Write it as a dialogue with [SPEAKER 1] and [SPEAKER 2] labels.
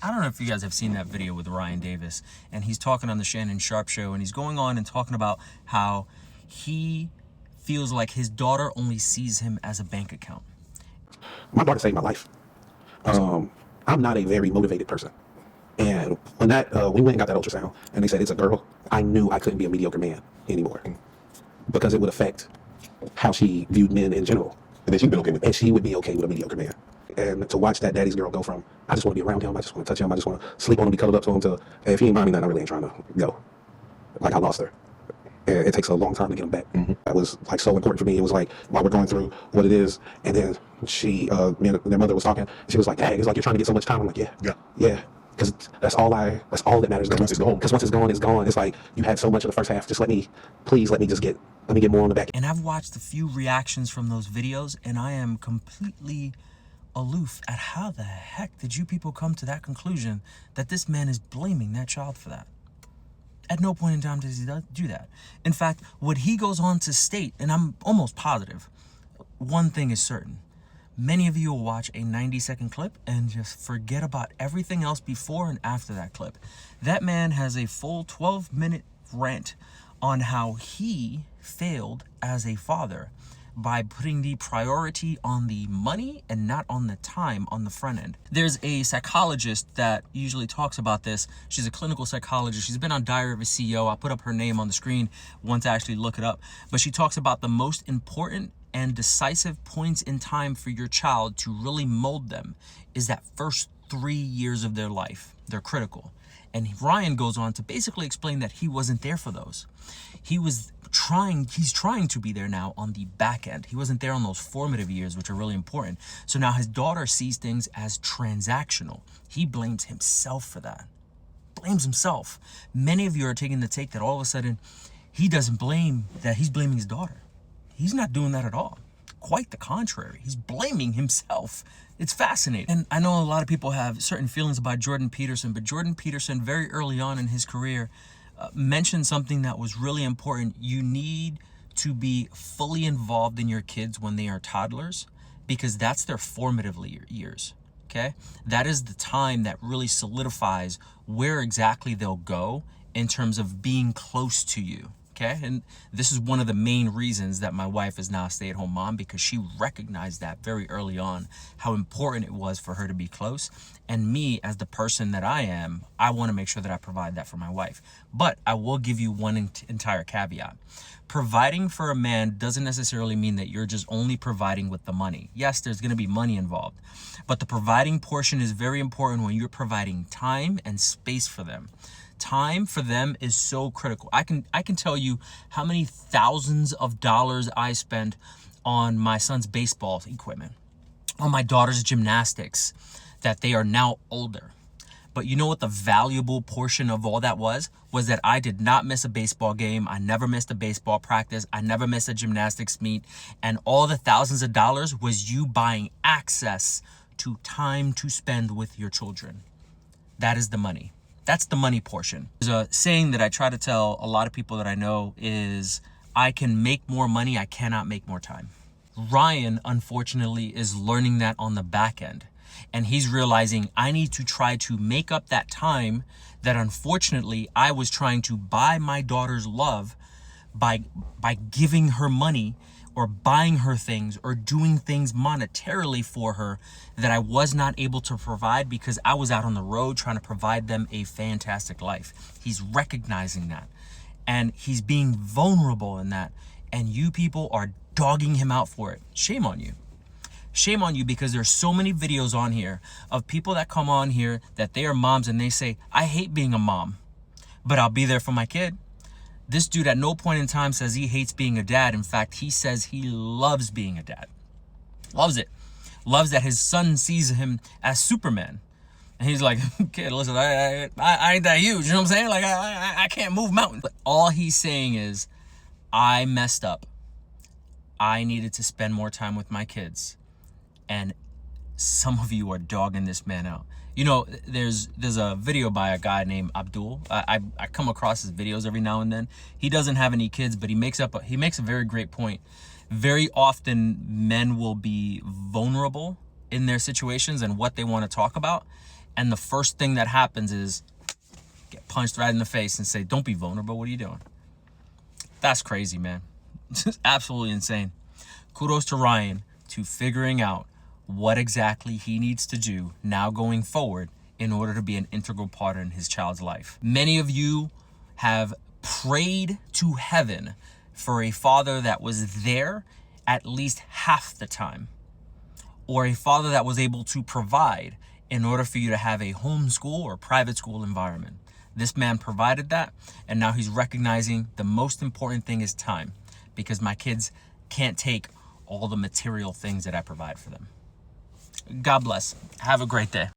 [SPEAKER 1] I don't know if you guys have seen that video with Ryan Davis, and he's talking on the Shannon Sharp show, and he's going on and talking about how he feels like his daughter only sees him as a bank account.
[SPEAKER 2] My daughter saved my life. I'm not a very motivated person. And when we went and got that ultrasound and they said it's a girl, I knew I couldn't be a mediocre man anymore because it would affect how she viewed men in general.
[SPEAKER 3] And then she'd been okay with that.
[SPEAKER 2] And she would be okay with a mediocre man. And to watch that daddy's girl go from, I just want to be around him, I just want to touch him, I just want to sleep on him, be cuddled up to him, to, hey, if he ain't buying me nothing, I really ain't trying to go. Like, I lost her. And it takes a long time to get him back. That was like so important for me. It was like, while we're going through what it is, and then she, me and their mother was talking, she was like, Dad, it's like you're trying to get so much time. I'm like, yeah. Because that's all that matters.
[SPEAKER 3] Once it's gone.
[SPEAKER 2] Because once it's gone, it's gone. It's like, you had so much of the first half, just let me get more on the back.
[SPEAKER 1] And I've watched a few reactions from those videos, and I am completely aloof at how the heck did you people come to that conclusion that this man is blaming that child for that. At no point in time does he do that. In fact, what he goes on to state, and I'm almost positive, one thing is certain. Many of you will watch a 90-second clip and just forget about everything else before and after that clip. That man has a full 12-minute rant on how he failed as a father by putting the priority on the money and not on the time on the front end. There's a psychologist that usually talks about this. She's a clinical psychologist. She's been on Diary of a CEO. I'll put up her name on the screen once I actually look it up. But she talks about the most important and decisive points in time for your child to really mold them is that first 3 years of their life. They're critical. And Ryan goes on to basically explain that he wasn't there for those. He's trying to be there now on the back end. He wasn't there on those formative years, which are really important. So now his daughter sees things as transactional. He blames himself for that. Blames himself. Many of you are taking the take that all of a sudden he doesn't blame, that he's blaming his daughter. He's not doing that at all. Quite the contrary. He's blaming himself. It's fascinating. And I know a lot of people have certain feelings about Jordan Peterson, but Jordan Peterson, very early on in his career, mentioned something that was really important. You need to be fully involved in your kids when they are toddlers, because that's their formative years, okay? That is the time that really solidifies where exactly they'll go in terms of being close to you. Okay, and this is one of the main reasons that my wife is now a stay-at-home mom, because she recognized that very early on, how important it was for her to be close. And me, as the person that I am, I want to make sure that I provide that for my wife. But I will give you one entire caveat. Providing for a man doesn't necessarily mean that you're just only providing with the money. Yes, there's going to be money involved, but the providing portion is very important when you're providing time and space for them. Time for them is so critical. I can tell you how many thousands of dollars I spent on my son's baseball equipment, on my daughter's gymnastics, that they are now older. But you know what the valuable portion of all that was that I did not miss a baseball game. I never missed a baseball practice. I never missed a gymnastics meet. And all the thousands of dollars was you buying access to time to spend with your children. That is the money. That's the money portion. There's a saying that I try to tell a lot of people that I know is, I can make more money, I cannot make more time. Ryan, unfortunately, is learning that on the back end. And he's realizing, I need to try to make up that time that unfortunately I was trying to buy my daughter's love by giving her money or buying her things or doing things monetarily for her that I was not able to provide because I was out on the road trying to provide them a fantastic life. He's recognizing that, and he's being vulnerable in that, and you people are dogging him out for it. Shame on you. Shame on you, because there's so many videos on here of people that come on here that they are moms and they say, I hate being a mom, but I'll be there for my kid. This dude at no point in time says he hates being a dad. In fact, he says he loves being a dad. Loves it. Loves that his son sees him as Superman. And he's like, kid, listen, I ain't that huge. You know what I'm saying? Like, I can't move mountains. But all he's saying is, I messed up. I needed to spend more time with my kids. And some of you are dogging this man out. You know, there's a video by a guy named Abdul. I come across his videos every now and then. He doesn't have any kids, but he makes a very great point. Very often men will be vulnerable in their situations and what they want to talk about. And the first thing that happens is get punched right in the face and say, don't be vulnerable. What are you doing? That's crazy, man. This is absolutely insane. Kudos to Ryan to figuring out what exactly he needs to do now going forward in order to be an integral part in his child's life. Many of you have prayed to heaven for a father that was there at least half the time, or a father that was able to provide in order for you to have a homeschool or private school environment. This man provided that, and now he's recognizing the most important thing is time, because my kids can't take all the material things that I provide for them. God bless. Have a great day.